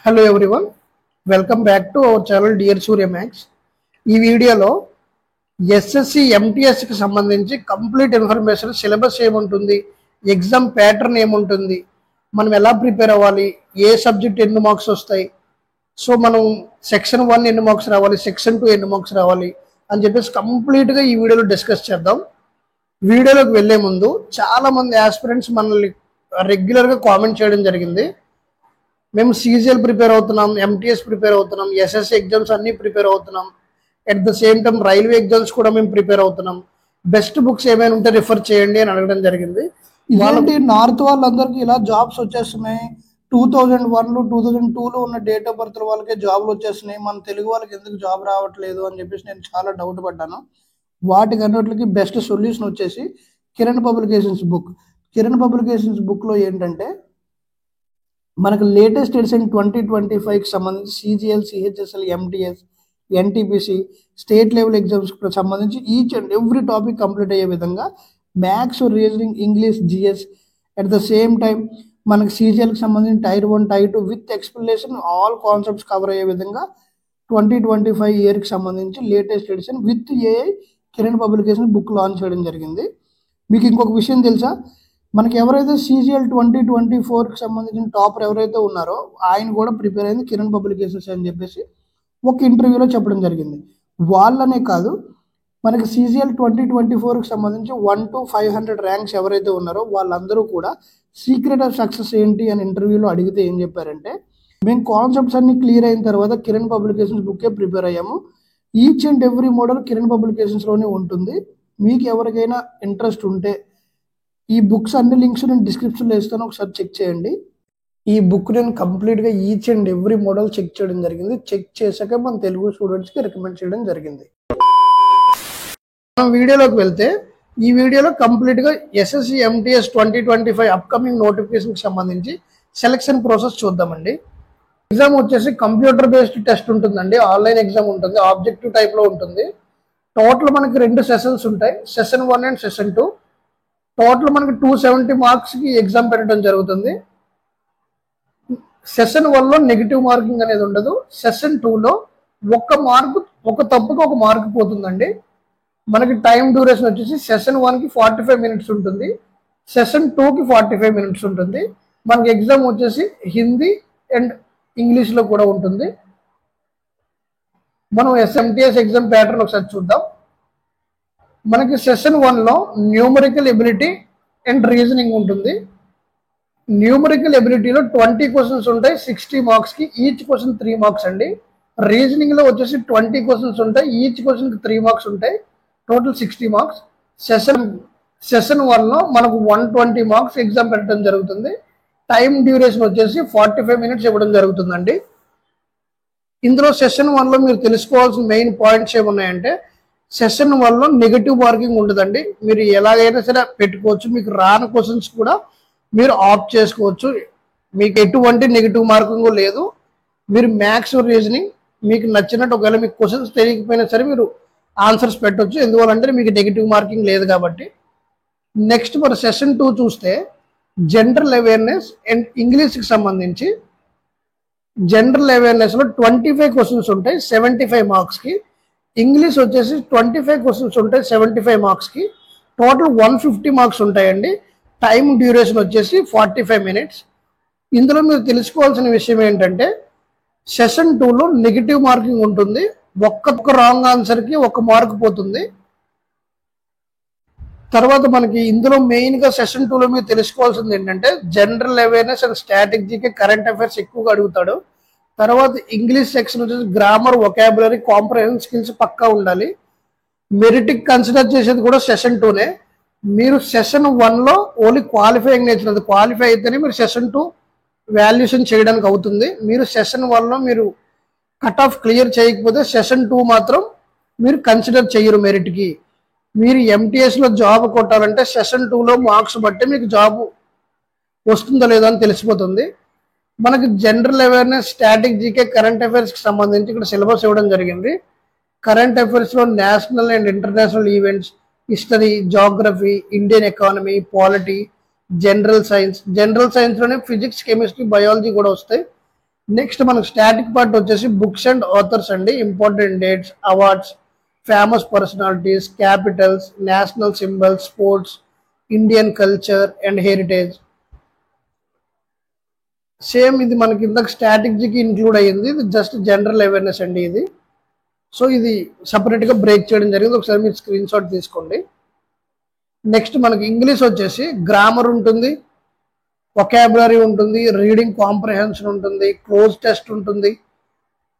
Hello everyone, welcome back to our channel dear Surya maths. ఈ వీడియోలో SSC ఎంటీఎస్కి సంబంధించి complete information, syllabus ఏముంటుంది, exam pattern ఏముంటుంది, మనం ఎలా ప్రిపేర్ అవ్వాలి, ఏ సబ్జెక్ట్ ఎన్ని మార్క్స్ వస్తాయి, సో మనం సెక్షన్ 1 ఎన్ని మార్క్స్ రావాలి, సెక్షన్ 2 ఎన్ని మార్క్స్ రావాలి అని చెప్పేసి కంప్లీట్గా ఈ వీడియోలో డిస్కస్ చేద్దాం. వీడియోలోకి వెళ్ళే ముందు చాలామంది ఆస్పిరెంట్స్ మనల్ని రెగ్యులర్గా కామెంట్ చేయడం జరిగింది. మేము సీజీఎల్ ప్రిపేర్ అవుతున్నాం, ఎంటీఎస్ ప్రిపేర్ అవుతున్నాం, ఎస్ఎస్సి ఎగ్జామ్స్ అన్నీ ప్రిపేర్ అవుతున్నాం, at the same time railway exams కూడా మేము ప్రిపేర్ అవుతున్నాం, బెస్ట్ బుక్స్ ఏమైనా ఉంటే రిఫర్ చేయండి అని అడగడం జరిగింది. వాళ్ళకి నార్త్ వాళ్ళందరికీ ఇలా జాబ్స్ వచ్చేస్తున్నాయి. 2001లో 2002లో ఉన్న డేట్ ఆఫ్ బర్త్ వాళ్ళకే జాబ్లు వచ్చేస్తున్నాయి, మన తెలుగు వాళ్ళకి ఎందుకు జాబ్ రావట్లేదు అని చెప్పేసి నేను చాలా డౌట్ పడ్డాను. వాటికి అన్నిటికి బెస్ట్ సొల్యూషన్ వచ్చేసి Kiran publications book. Kiran publications బుక్లో ఏంటంటే మనకు లేటెస్ట్ ఎడిషన్ 2025కి సంబంధించి CGL, CHSL, MTS, NTPC, state level ఎగ్జామ్స్కి సంబంధించి each and every topic complete అయ్యే విధంగా maths, reasoning, English, GS, at the same time మనకి సిజిఎల్కి సంబంధించి tier 1, tier 2 with explanation all concepts cover అయ్యే విధంగా 2025 ఇయర్కి సంబంధించి latest edition with AI Kiran publication book launch చేయడం జరిగింది. మీకు ఇంకొక విషయం తెలుసా, మనకి ఎవరైతే సిజిఎల్ 2024కి సంబంధించిన టాపర్ ఎవరైతే ఉన్నారో ఆయన కూడా ప్రిపేర్ అయింది కిరణ్ పబ్లికేషన్స్ అని చెప్పేసి ఒక ఇంటర్వ్యూలో చెప్పడం జరిగింది. వాళ్ళనే కాదు, మనకి సిజిఎల్ 2024కి సంబంధించి 1 to 500 ర్యాంక్స్ ఎవరైతే ఉన్నారో వాళ్ళందరూ కూడా సీక్రెట్ ఆఫ్ సక్సెస్ ఏంటి అని ఇంటర్వ్యూలో అడిగితే ఏం చెప్పారంటే, మేము కాన్సెప్ట్స్ అన్ని క్లియర్ అయిన తర్వాత కిరణ్ పబ్లికేషన్స్ బుక్కే ప్రిపేర్ అయ్యాము. Each and every model Kiran పబ్లికేషన్స్లోనే ఉంటుంది. మీకు ఎవరికైనా ఇంట్రెస్ట్ ఉంటే ఈ బుక్స్ అన్ని లింక్స్ నేను డిస్క్రిప్షన్లో ఇస్తాను, ఒకసారి చెక్ చేయండి. ఈ బుక్ నేను కంప్లీట్గా each and every model check చేయడం జరిగింది. చెక్ చేశాక మన తెలుగు స్టూడెంట్స్కి రికమెండ్ చేయడం జరిగింది. మనం వీడియోలోకి వెళ్తే ఈ వీడియోలో కంప్లీట్గా ఎస్ఎస్సి ఎంటీఎస్ 2025 అప్కమింగ్ నోటిఫికేషన్కి సంబంధించి సెలక్షన్ ప్రాసెస్ చూద్దామండి. ఎగ్జామ్ వచ్చేసి కంప్యూటర్ బేస్డ్ టెస్ట్ ఉంటుందండి, ఆన్లైన్ ఎగ్జామ్ ఉంటుంది, ఆబ్జెక్టివ్ టైప్లో ఉంటుంది. టోటల్ మనకి 2 సెషన్స్ ఉంటాయి, సెషన్ 1 అండ్ సెషన్ 2. టోటల్ మనకి 270 మార్క్స్కి ఎగ్జామ్ పెట్టడం జరుగుతుంది. సెషన్ 1లో నెగిటివ్ మార్కింగ్ అనేది ఉండదు. సెషన్ 2లో ఒక తప్పుకి 1 మార్క్ పోతుందండి. మనకి టైం డ్యూరేషన్ వచ్చేసి సెషన్ 1కి 45 మినిట్స్ ఉంటుంది, సెషన్ 2కి 45 మినిట్స్ ఉంటుంది. మనకి ఎగ్జామ్ వచ్చేసి హిందీ అండ్ ఇంగ్లీష్లో కూడా ఉంటుంది. మనం ఎంటీఎస్ ఎగ్జామ్ ప్యాటర్న్ ఒకసారి చూద్దాం. మనకి సెషన్ 1లో న్యూమరికల్ ఎబిలిటీ అండ్ రీజనింగ్ ఉంటుంది. న్యూమరికల్ ఎబిలిటీలో 20 క్వశ్చన్స్ ఉంటాయి, 60 మార్క్స్కి, ఈచ్ క్వశ్చన్ 3 మార్క్స్ అండి. రీజనింగ్లో వచ్చేసి 20 క్వశ్చన్స్ ఉంటాయి, ఈచ్ క్వశ్చన్కి 3 మార్క్స్ ఉంటాయి, టోటల్ 60 మార్క్స్. సెషన్ 1లో మనకు 120 మార్క్స్ ఎగ్జామ్ పెట్టడం జరుగుతుంది. టైం డ్యూరేషన్ వచ్చేసి 45 మినిట్స్ ఇవ్వడం జరుగుతుందండి. ఇందులో సెషన్ 1లో మీరు తెలుసుకోవాల్సిన మెయిన్ పాయింట్స్ ఏమున్నాయంటే, సెషన్ 1లో నెగిటివ్ మార్కింగ్ ఉండదండి. మీరు ఎలాగైనా సరే పెట్టుకోవచ్చు, మీకు రాని క్వశ్చన్స్ కూడా మీరు ఆప్ట్ చేసుకోవచ్చు, మీకు ఎటువంటి నెగిటివ్ మార్కింగ్ లేదు. మీరు మ్యాథ్స్, రీజనింగ్ మీకు నచ్చినట్టు, ఒకవేళ మీకు క్వశ్చన్స్ తెలియకపోయినా సరే మీరు ఆన్సర్స్ పెట్టవచ్చు, ఎందువల్లంటే మీకు నెగిటివ్ మార్కింగ్ లేదు కాబట్టి. నెక్స్ట్ మన సెషన్ 2 చూస్తే జనరల్ అవేర్నెస్ అండ్ ఇంగ్లీష్కి సంబంధించి జనరల్ అవేర్నెస్లో 25 క్వశ్చన్స్ ఉంటాయి, 75 మార్క్స్కి. ఇంగ్లీష్ వచ్చేసి 25 క్వశ్చన్స్ ఉంటాయి, 75 మార్క్స్కి. టోటల్ 150 మార్క్స్ ఉంటాయండి. టైం డ్యూరేషన్ వచ్చేసి 45 మినిట్స్. ఇందులో మీరు తెలుసుకోవాల్సిన విషయం ఏంటంటే, సెషన్ 2లో నెగిటివ్ మార్కింగ్ ఉంటుంది, ఒక్క రాంగ్ ఆన్సర్కి 1 మార్క్ పోతుంది. తర్వాత మనకి ఇందులో మెయిన్గా సెషన్ 2లో మీరు తెలుసుకోవాల్సింది ఏంటంటే, జనరల్ అవేర్నెస్ అండ్ స్ట్రాటజీకి కరెంట్ అఫైర్స్ ఎక్కువగా అడుగుతాడు. తర్వాత ఇంగ్లీష్ సెక్షన్ వచ్చేసి గ్రామర్, వొకాబులరీ, కాంప్రహెన్షన్ స్కిల్స్ పక్కా ఉండాలి. మెరిట్కి కన్సిడర్ చేసేది కూడా సెషన్ 2నే. మీరు సెషన్ 1లో ఓన్లీ క్వాలిఫైయింగ్ నేచర్, అది క్వాలిఫై అయితేనే మీరు సెషన్ 2 వాల్యుయేషన్ చేయడానికి అవుతుంది. మీరు సెషన్ 1లో మీరు కట్ ఆఫ్ క్లియర్ చేయకపోతే సెషన్ 2 మాత్రం మీరు కన్సిడర్ చేయరు మెరిట్కి. మీరు ఎంటీఎస్లో జాబ్ కొట్టాలంటే సెషన్ 2లో మార్క్స్ బట్టి మీకు జాబ్ వస్తుందో లేదో అని తెలిసిపోతుంది. మనకి general awareness, static, GK, current అఫైర్స్కి సంబంధించి ఇక్కడ సిలబస్ ఇవ్వడం జరిగింది. కరెంట్ అఫైర్స్లో national and international events, history, geography, Indian economy, polity, general సైన్స్లోనే ఫిజిక్స్, కెమిస్ట్రీ, బయాలజీ కూడా వస్తాయి. నెక్స్ట్ మనకు స్టాటిక్ పార్ట్ వచ్చేసి బుక్స్ అండ్ ఆథర్స్ అండి, important dates, awards, famous personalities, Capitals, national symbols, sports, Indian culture and heritage. Same ఇది మనకి ఇందాక స్ట్రాటజీకి include అయ్యింది, ఇది జస్ట్ జనరల్ అవేర్నెస్ అండి ఇది. సో ఇది సపరేట్గా బ్రేక్ చేయడం జరిగింది, ఒకసారి మీరు స్క్రీన్ షాట్ తీసుకోండి. నెక్స్ట్ మనకి ఇంగ్లీష్ వచ్చేసి గ్రామర్ ఉంటుంది, వొకాబులరీ ఉంటుంది, రీడింగ్ కాంప్రహెన్షన్ ఉంటుంది, క్లోజ్ టెస్ట్ ఉంటుంది,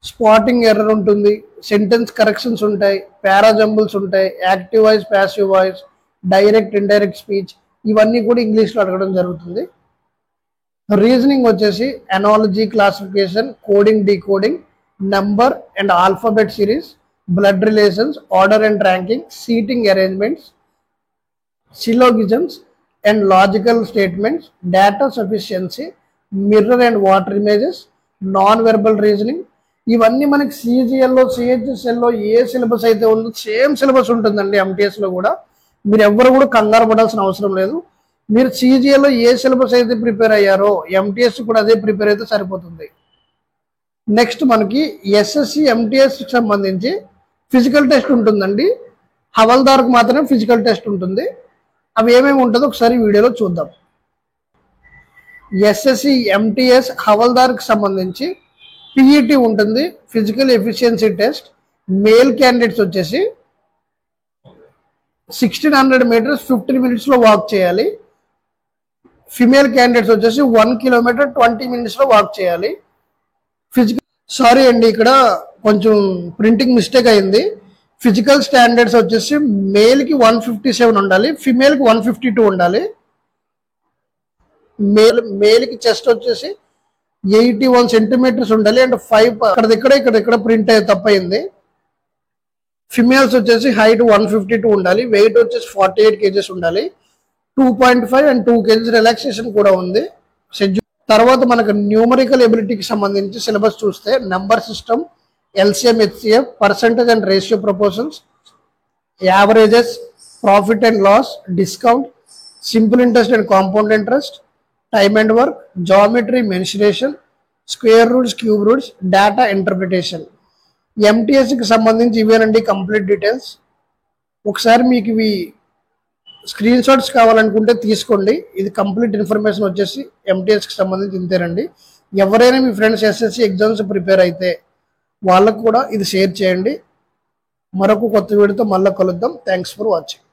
స్పాటింగ్ ఎర్రర్ ఉంటుంది, సెంటెన్స్ కరెక్షన్స్ ఉంటాయి, పారాజంబుల్స్ ఉంటాయి, active voice, passive voice, direct indirect speech, ఇవన్నీ కూడా ఇంగ్లీష్లో అడగడం జరుగుతుంది. రీజనింగ్ వచ్చేసి analogy, classification, coding, decoding, number and alphabet series, blood relations, order and ranking, seating arrangements, syllogisms and logical statements, data sufficiency, mirror and water images, non verbal reasoning. ఇవన్నీ మనకి సిజిఎల్లో, సిహెచ్ఎస్ఎల్లో ఏ syllabus అయితే ఉందో సేమ్ సిలబస్ ఉంటుందండి ఎంటీఎస్లో కూడా. మీరు ఎవరు కూడా కంగారు పడాల్సిన అవసరం లేదు. మీరు సిజిఎల్లో ఏ సిలబస్ అయితే ప్రిపేర్ అయ్యారో ఎంటీఎస్ కూడా అదే ప్రిపేర్ అయితే సరిపోతుంది. నెక్స్ట్ మనకి ఎస్ఎస్సి ఎంటీఎస్కి సంబంధించి ఫిజికల్ టెస్ట్ ఉంటుందండి, హవల్దార్కు మాత్రమే ఫిజికల్ టెస్ట్ ఉంటుంది. అవి ఏమేమి ఉంటుందో ఒకసారి వీడియోలో చూద్దాం. ఎస్ఎస్సి ఎంటీఎస్ హవల్దార్కి సంబంధించి పిఈటి ఉంటుంది, physical efficiency test. Male candidates వచ్చేసి 1600 మీటర్స్ 15 minutesలో వాక్ చేయాలి. ఫిమేల్ క్యాండిడేట్స్ వచ్చేసి 1 kilometer 20 minutesలో వాక్ చేయాలి. సారీ అండి, ఇక్కడ కొంచెం ప్రింటింగ్ మిస్టేక్ అయింది. ఫిజికల్ స్టాండర్డ్స్ వచ్చేసి మేల్కి 157 ఉండాలి, ఫిమేల్కి 152 ఉండాలి. మేల్కి చెస్ట్ వచ్చేసి 81 centimeters ఉండాలి అండ్ 5 ఇక్కడ ప్రింట్ తప్పయింది. ఫిమేల్స్ వచ్చేసి హైట్ 152 ఉండాలి, వెయిట్ వచ్చేసి 48 kgs ఉండాలి, 2.5 and 2 kgs రిలాక్సేషన్ కూడా ఉంది. తర్వాత మనకు న్యూమరికల్ ఎబిలిటీకి సంబంధించి సిలబస్ చూస్తే number system, LCM, HCF, percentage and ratio proportions, averages, profit and loss, discount, simple interest and compound interest, time and work, geometry, mensuration, square roots, cube roots, data interpretation. ఎంటీఎస్కి సంబంధించి ఇవేనండి complete details. ఒకసారి మీకు ఇవి screen shots కావాలనుకుంటే తీసుకోండి. ఇది complete information వచ్చేసి ఎంటీఎస్కి సంబంధించి ఇంతేనండి. ఎవరైనా మీ ఫ్రెండ్స్ ఎస్ఎస్సి ఎగ్జామ్స్ ప్రిపేర్ అయితే వాళ్ళకు కూడా ఇది షేర్ చేయండి. మరొక కొత్త వీడియోతో మళ్ళీ కలుద్దాం. Thanks for watching.